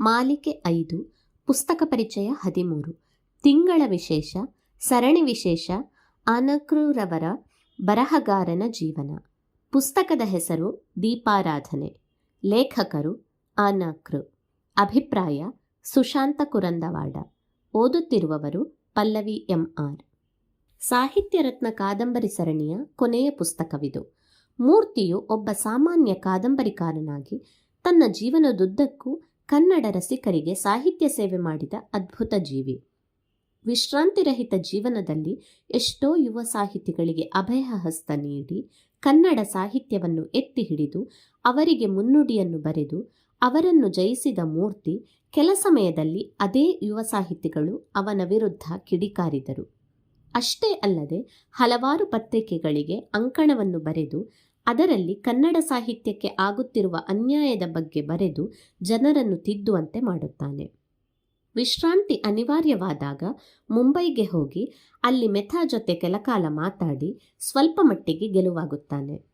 ಮಾಲಿಕೆ 5, ಪುಸ್ತಕ ಪರಿಚಯ 13, ತಿಂಗಳ ವಿಶೇಷ, ಸರಣಿ ವಿಶೇಷ, ಆನಕ್ರೂರವರ ಬರಹಗಾರನ ಜೀವನ. ಪುಸ್ತಕದ ಹೆಸರು ದೀಪಾರಾಧನೆ. ಲೇಖಕರು ಆನಕ್ರು. ಅಭಿಪ್ರಾಯ ಸುಶಾಂತ ಕುರಂದವಾಡ. ಓದುತ್ತಿರುವವರು ಪಲ್ಲವಿ ಎಂ.ಆರ್. ಸಾಹಿತ್ಯ ರತ್ನ ಕಾದಂಬರಿ ಸರಣಿಯ ಕೊನೆಯ ಪುಸ್ತಕವಿದು. ಮೂರ್ತಿಯು ಒಬ್ಬ ಸಾಮಾನ್ಯ ಕಾದಂಬರಿಕಾರನಾಗಿ ತನ್ನ ಜೀವನದುದ್ದಕ್ಕೂ ಕನ್ನಡ ರಸಿಕರಿಗೆ ಸಾಹಿತ್ಯ ಸೇವೆ ಮಾಡಿದ ಅದ್ಭುತ ಜೀವಿ. ವಿಶ್ರಾಂತಿರಹಿತ ಜೀವನದಲ್ಲಿ ಎಷ್ಟೋ ಯುವ ಸಾಹಿತಿಗಳಿಗೆ ಅಭಯ ಹಸ್ತ ನೀಡಿ ಕನ್ನಡ ಸಾಹಿತ್ಯವನ್ನು ಎತ್ತಿ ಹಿಡಿದು ಅವರಿಗೆ ಮುನ್ನುಡಿಯನ್ನು ಬರೆದು ಅವರನ್ನು ಜಯಿಸಿದ ಮೂರ್ತಿ ಕೆಲ ಸಮಯದಲ್ಲಿ ಅದೇ ಯುವ ಸಾಹಿತಿಗಳು ಅವನ ವಿರುದ್ಧ ಕಿಡಿಕಾರಿದರು. ಅಷ್ಟೇ ಅಲ್ಲದೆ ಹಲವಾರು ಪತ್ರಿಕೆಗಳಿಗೆ ಅಂಕಣವನ್ನು ಬರೆದು ಅದರಲ್ಲಿ ಕನ್ನಡ ಸಾಹಿತ್ಯಕ್ಕೆ ಆಗುತ್ತಿರುವ ಅನ್ಯಾಯದ ಬಗ್ಗೆ ಬರೆದು ಜನರನ್ನು ತಿದ್ದುವಂತೆ ಮಾಡುತ್ತಾನೆ. ವಿಶ್ರಾಂತಿ ಅನಿವಾರ್ಯವಾದಾಗ ಮುಂಬೈಗೆ ಹೋಗಿ ಅಲ್ಲಿ ಮೆಥಾ ಜೊತೆ ಕೆಲಕಾಲ ಮಾತಾಡಿ ಸ್ವಲ್ಪ ಮಟ್ಟಿಗೆ ಗೆಲುವಾಗುತ್ತಾನೆ.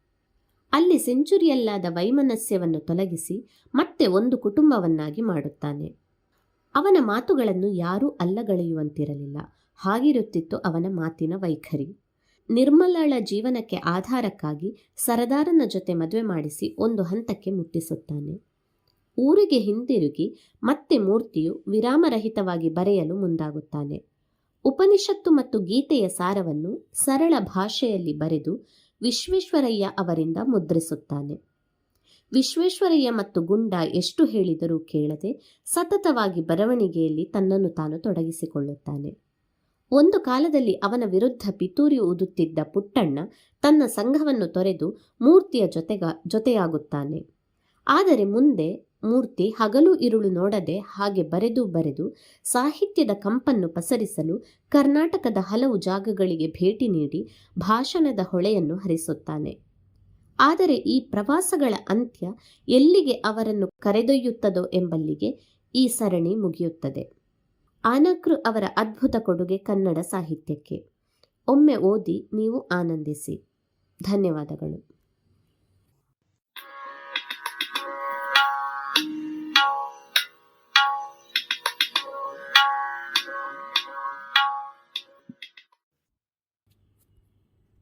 ಅಲ್ಲಿ ಸೆಂಚುರಿಯಲ್ಲಾದ ವೈಮನಸ್ಯವನ್ನು ತೊಲಗಿಸಿ ಮತ್ತೆ ಒಂದು ಕುಟುಂಬವನ್ನಾಗಿ ಮಾಡುತ್ತಾನೆ. ಅವನ ಮಾತುಗಳನ್ನು ಯಾರೂ ಅಲ್ಲಗಳೆಯುವಂತಿರಲಿಲ್ಲ. ಹಾಗಿರುತ್ತಿತ್ತು ಅವನ ಮಾತಿನ ವೈಖರಿ. ನಿರ್ಮಲಳ ಜೀವನಕ್ಕೆ ಆಧಾರಕ್ಕಾಗಿ ಸರದಾರನ ಜೊತೆ ಮದುವೆ ಮಾಡಿಸಿ ಒಂದು ಹಂತಕ್ಕೆ ಮುಟ್ಟಿಸುತ್ತಾನೆ. ಊರಿಗೆ ಹಿಂದಿರುಗಿ ಮತ್ತೆ ಮೂರ್ತಿಯು ವಿರಾಮರಹಿತವಾಗಿ ಬರೆಯಲು ಮುಂದಾಗುತ್ತಾನೆ. ಉಪನಿಷತ್ತು ಮತ್ತು ಗೀತೆಯ ಸಾರವನ್ನು ಸರಳ ಭಾಷೆಯಲ್ಲಿ ಬರೆದು ವಿಶ್ವೇಶ್ವರಯ್ಯ ಅವರಿಂದ ಮುದ್ರಿಸುತ್ತಾನೆ. ವಿಶ್ವೇಶ್ವರಯ್ಯ ಮತ್ತು ಗುಂಡ ಎಷ್ಟು ಹೇಳಿದರೂ ಕೇಳದೆ ಸತತವಾಗಿ ಬರವಣಿಗೆಯಲ್ಲಿ ತನ್ನನ್ನು ತಾನು ತೊಡಗಿಸಿಕೊಳ್ಳುತ್ತಾನೆ. ಒಂದು ಕಾಲದಲ್ಲಿ ಅವನ ವಿರುದ್ಧ ಪಿತೂರಿ ಊದುತ್ತಿದ್ದ ಪುಟ್ಟಣ್ಣ ತನ್ನ ಸಂಘವನ್ನು ತೊರೆದು ಮೂರ್ತಿಯ ಜೊತೆಯಾಗುತ್ತಾನೆ. ಆದರೆ ಮುಂದೆ ಮೂರ್ತಿ ಹಗಲು ಇರುಳು ನೋಡದೆ ಹಾಗೆ ಬರೆದು ಸಾಹಿತ್ಯದ ಕಂಪನ್ನು ಪಸರಿಸಲು ಕರ್ನಾಟಕದ ಹಲವು ಜಾಗಗಳಿಗೆ ಭೇಟಿ ನೀಡಿ ಭಾಷಣದ ಹೊಳೆಯನ್ನು ಹರಿಸುತ್ತಾನೆ. ಆದರೆ ಈ ಪ್ರವಾಸಗಳ ಅಂತ್ಯ ಎಲ್ಲಿಗೆ ಅವರನ್ನು ಕರೆದೊಯ್ಯುತ್ತದೋ ಎಂಬಲ್ಲಿಗೆ ಈ ಸರಣಿ ಮುಗಿಯುತ್ತದೆ. ಆನಕ್ರು ಅವರ ಅದ್ಭುತ ಕೊಡುಗೆ ಕನ್ನಡ ಸಾಹಿತ್ಯಕ್ಕೆ. ಒಮ್ಮೆ ಓದಿ ನೀವು ಆನಂದಿಸಿ. ಧನ್ಯವಾದಗಳು.